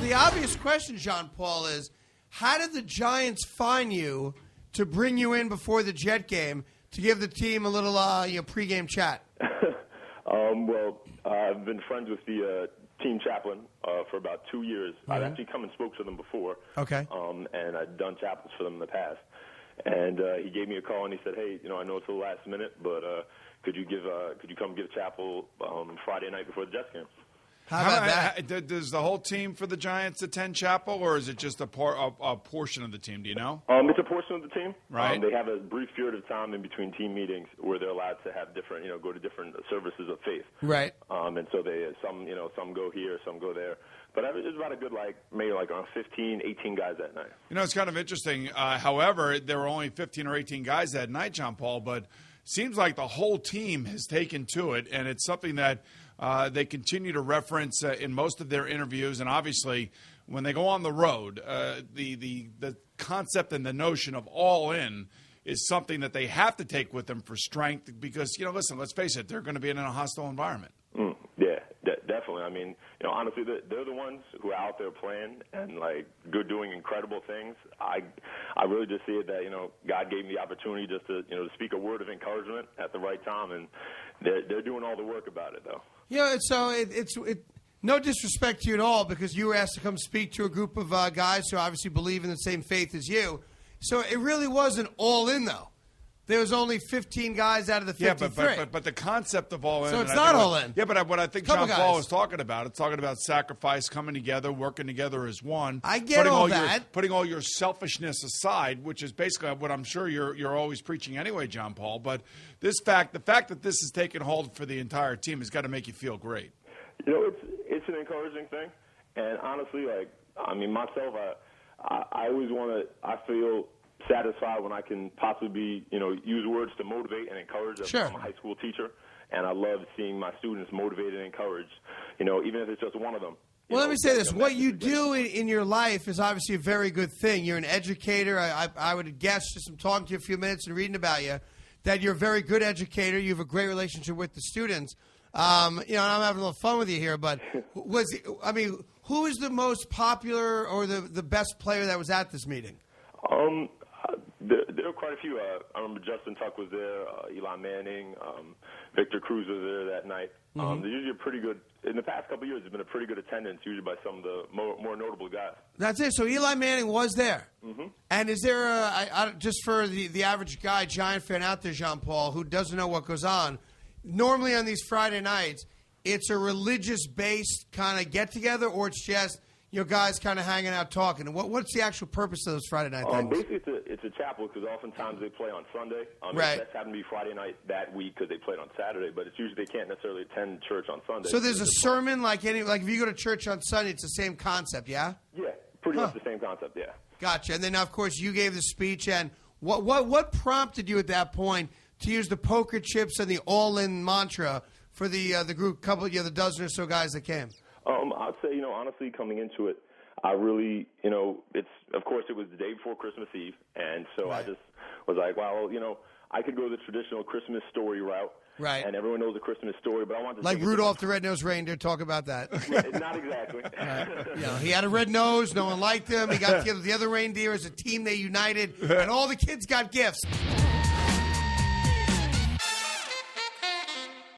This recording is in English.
the obvious question, Jean-Paul, is how did the Giants find you to bring you in before the Jet game to give the team a little pregame chat? Well, I've been friends with the team chaplain for about 2 years. Mm-hmm. I've actually come and spoke to them before. Okay. And I'd done chaplains for them in the past. And he gave me a call and he said, "Hey, I know it's the last minute, but could you come give chapel Friday night before the Jets game?" How about that? Does the whole team for the Giants attend chapel, or is it just a portion of the team? Do you know? It's a portion of the team. Right. They have a brief period of time in between team meetings where they're allowed to have different, go to different services of faith. Right. And so some go here, some go there. But it's about a good, maybe around 15, 18 guys that night. It's kind of interesting. However, there were only 15 or 18 guys that night, John Paul, but seems like the whole team has taken to it, and it's something that they continue to reference in most of their interviews. And obviously, when they go on the road, the concept and the notion of all in is something that they have to take with them for strength because, listen, let's face it, they're going to be in a hostile environment. Yeah, definitely. I mean, honestly, they're the ones who are out there playing and, good, doing incredible things. I really just see it that, God gave me the opportunity just to, to speak a word of encouragement at the right time, and they're doing all the work about it, though. It's no disrespect to you at all because you were asked to come speak to a group of guys who obviously believe in the same faith as you. So it really wasn't all in, though. There was only 15 guys out of the 53. Yeah, but the concept of all in. So it's not all in. Yeah, but what I think John Paul is talking about, it's talking about sacrifice, coming together, working together as one. I get all that. Putting all your selfishness aside, which is basically what I'm sure you're always preaching anyway, John Paul. But the fact that this has taken hold for the entire team has got to make you feel great. It's an encouraging thing. And honestly, myself, I always I feel satisfied when I can possibly use words to motivate and encourage. Sure. I'm a high school teacher, and I love seeing my students motivated and encouraged, even if it's just one of them. Well, let me say this. What you do in your life is obviously a very good thing. You're an educator. I would guess, just from talking to you a few minutes and reading about you, that you're a very good educator. You have a great relationship with the students. And I'm having a little fun with you here, but who is the most popular or the best player that was at this meeting? There were quite a few. I remember Justin Tuck was there, Eli Manning, Victor Cruz was there that night. Mm-hmm. They're usually a pretty good. In the past couple of years, there's been a pretty good attendance, usually by some of the more notable guys. That's it. So Eli Manning was there. Mm-hmm. And is there just for the average guy, Giant fan out there, Jean-Paul, who doesn't know what goes on, normally on these Friday nights, it's a religious-based kind of get-together, or it's just guys kind of hanging out talking? And what's the actual purpose of those Friday night things? Basically, it's a chapel because oftentimes they play on Sunday. Right. That's happened to be Friday night that week because they played on Saturday, but it's usually they can't necessarily attend church on Sunday. So there's a sermon like if you go to church on Sunday, it's the same concept, yeah? Yeah, pretty much the same concept, yeah. Gotcha. And then, of course, you gave the speech. And what prompted you at that point to use the poker chips and the all-in mantra for the group, the dozen or so guys that came? I'd say, honestly, coming into it, I really, it was the day before Christmas Eve, and so right. I just was like, well, I could go the traditional Christmas story route, right? And everyone knows the Christmas story, but I want to like Rudolph the Red-Nosed Reindeer. Talk about that. Not exactly. Right. He had a red nose. No one liked him. He got together with the other reindeer as a team. They united, and all the kids got gifts.